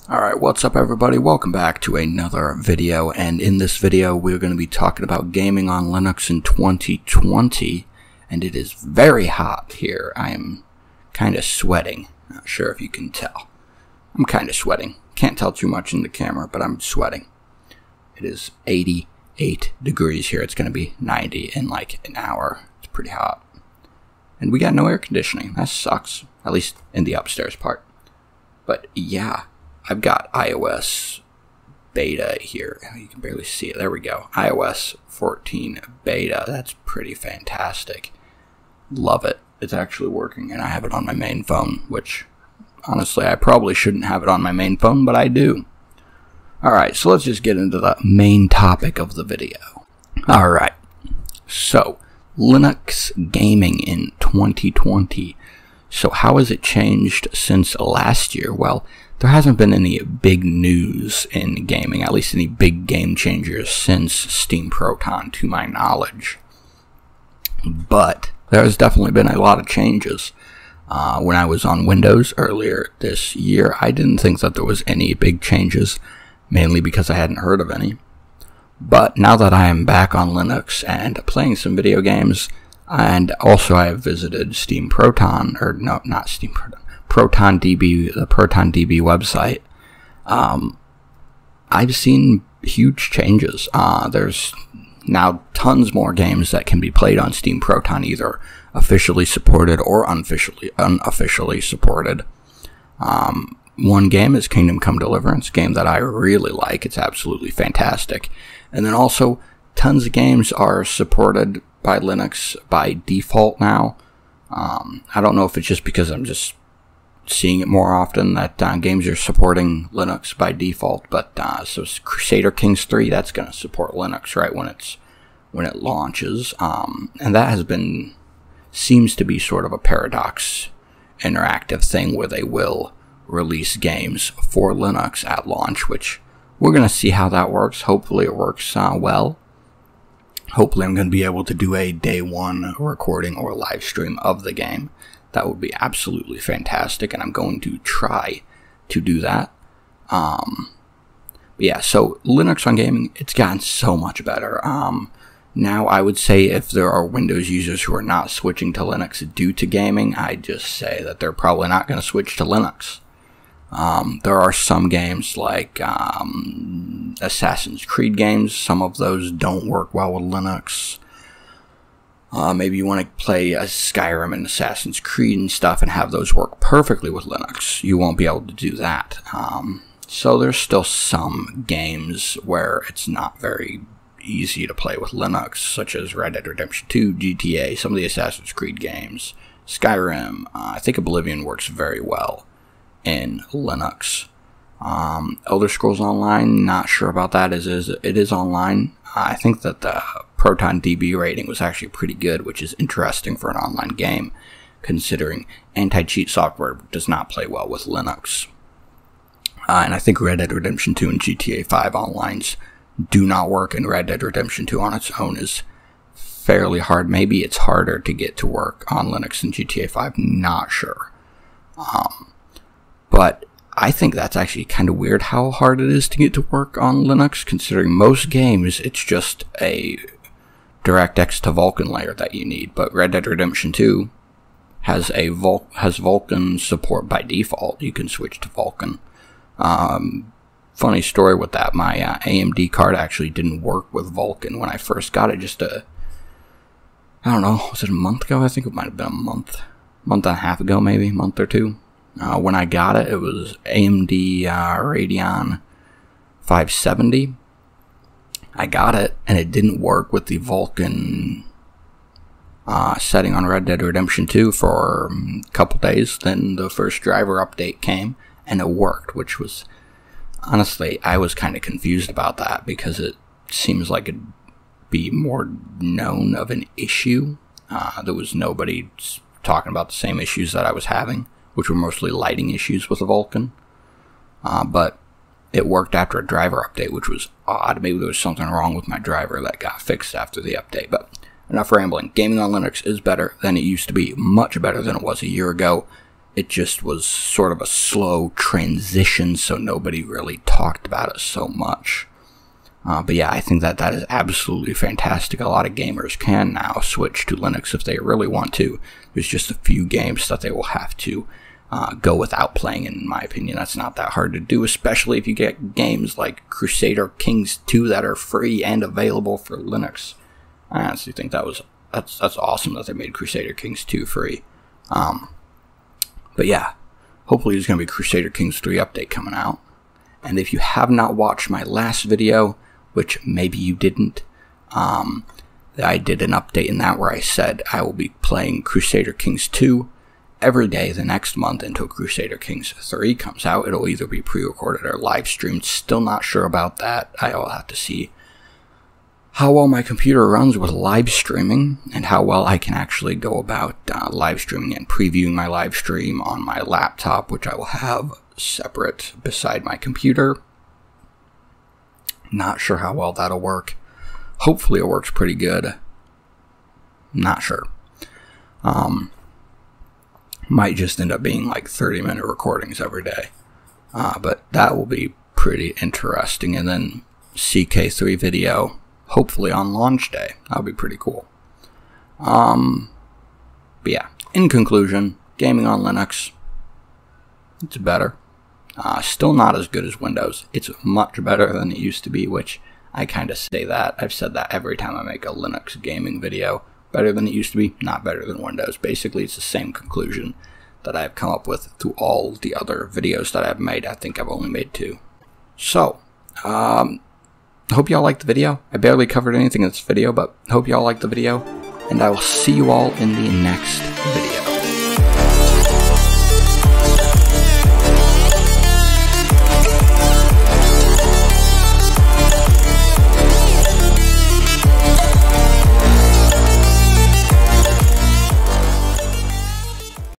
Alright, what's up everybody? Welcome back to another video, and in this video we're going to be talking about gaming on Linux in 2020, and it is very hot here. I am kind of sweating. Not sure if you can tell. I'm kind of sweating. Can't tell too much in the camera, but I'm sweating. It is 88 degrees here. It's going to be 90 in like an hour. It's pretty hot. And we got no air conditioning. That sucks. At least in the upstairs part. But yeah. I've got iOS beta here. You can barely see it. There we go. iOS 14 beta. That's pretty fantastic. Love it. It's actually working, and I have it on my main phone, which, honestly, I probably shouldn't have it on my main phone, but I do. Alright, so let's just get into the main topic of the video. Alright, so, Linuxgaming in 2020. So how has it changed since last year? Well, there hasn't been any big news in gaming, at least any big game changers since Steam Proton, to my knowledge. But there has definitely been a lot of changes. When I was on Windows earlier this year, I didn't think that there was any big changes, mainly because I hadn't heard of any. But now that I am back on Linux and playing some video games, and also I have visited Steam Proton, or no, not Steam Proton, ProtonDB, the ProtonDB website, I've seen huge changes. There's now tons more games that can be played on Steam Proton, either officially supported or unofficially supported. One game is Kingdom Come Deliverance, a game that I really like. It's absolutely fantastic. And then also, tons of games are supported by Linux by default now. I don't know if it's just because I'm just seeing it more often that games are supporting Linux by default, but so Crusader Kings 3, that's going to support Linux right when it launches, and that seems to be sort of a Paradox interactive thing where they will release games for Linux at launch, which we're going to see how that works. Hopefully it works well. Hopefully I'm going to be able to do a day one recording or live stream of the game. That would be absolutely fantastic, and I'm going to try to do that. But yeah, so Linux on gaming, it's gotten so much better. Now I would say if there are Windows users who are not switching to Linux due to gaming, I just say that they're probably not going to switch to Linux. There are some games like Assassin's Creed games. Some of those don't work well with Linux. Maybe you want to play a Skyrim and Assassin's Creed and stuff and have those work perfectly with Linux. You won't be able to do that. So there's still some games where it's not very easy to play with Linux, such as Red Dead Redemption 2, GTA, some of the Assassin's Creed games, Skyrim. I think Oblivion works very well in Linux. Elder Scrolls Online, not sure about that. It is online. I think that the ProtonDB rating was actually pretty good, which is interesting for an online game, considering anti-cheat software does not play well with Linux. And I think Red Dead Redemption 2 and GTA 5 onlines do not work, and Red Dead Redemption 2 on its own is fairly hard. Maybe it's harder to get to work on Linux than GTA 5, not sure. But I think that's actually kind of weird how hard it is to get to work on Linux, considering most games it's just a DirectX to Vulkan layer that you need. But Red Dead Redemption 2 has Vulkan support by default. You can switch to Vulkan. Funny story with that, my AMD card actually didn't work with Vulkan when I first got it. Just I don't know, was it a month ago? I think it might have been a month and a half ago, maybe, month or two. When I got it, it was AMD Radeon 570. I got it, and it didn't work with the Vulkan setting on Red Dead Redemption 2 for a couple days. Then the first driver update came, and it worked, which was, honestly, I was kind of confused about that, because it seems like it'd be more known of an issue. There was nobody talking about the same issues that I was having, which were mostly lighting issues with the Vulkan. But it worked after a driver update, which was odd. Maybe there was something wrong with my driver that got fixed after the update. But enough rambling. Gaming on Linux is better than it used to be. Much better than it was a year ago. it just was sort of a slow transition, so nobody really talked about it so much. But yeah, I think that is absolutely fantastic. A lot of gamers can now switch to Linux if they really want to. There's just a few games that they will have to go without playing, and in my opinion, that's not that hard to do, especially if you get games like Crusader Kings 2 that are free and available for Linux. I honestly think that's awesome that they made Crusader Kings 2 free. But yeah, hopefully there's going to be Crusader Kings 3 update coming out. And if you have not watched my last video, which maybe you didn't, I did an update in that where I said I will be playing Crusader Kings 2 every day the next month until Crusader Kings 3 comes out. It'll either be pre-recorded or live streamed. Still not sure about that. I'll have to see how well my computer runs with live streaming and how well I can actually go about live streaming and previewing my live stream on my laptop, which I will have separate beside my computer. Not sure how well that'll work. Hopefully it works pretty good. Not sure. Might just end up being like 30-minute recordings every day. But that will be pretty interesting. And then CK3 video, hopefully on launch day. That'll be pretty cool. But yeah, in conclusion, gaming on Linux, it's better. Still not as good as Windows. It's much better than it used to be, which I kind of say that. I've said that every time I make a Linux gaming video. Better than it used to be, not better than Windows. Basically, it's the same conclusion that I've come up with through all the other videos that I've made. I think I've only made 2. So, hope y'all liked the video. I barely covered anything in this video, but hope y'all liked the video. And I will see you all in the next video.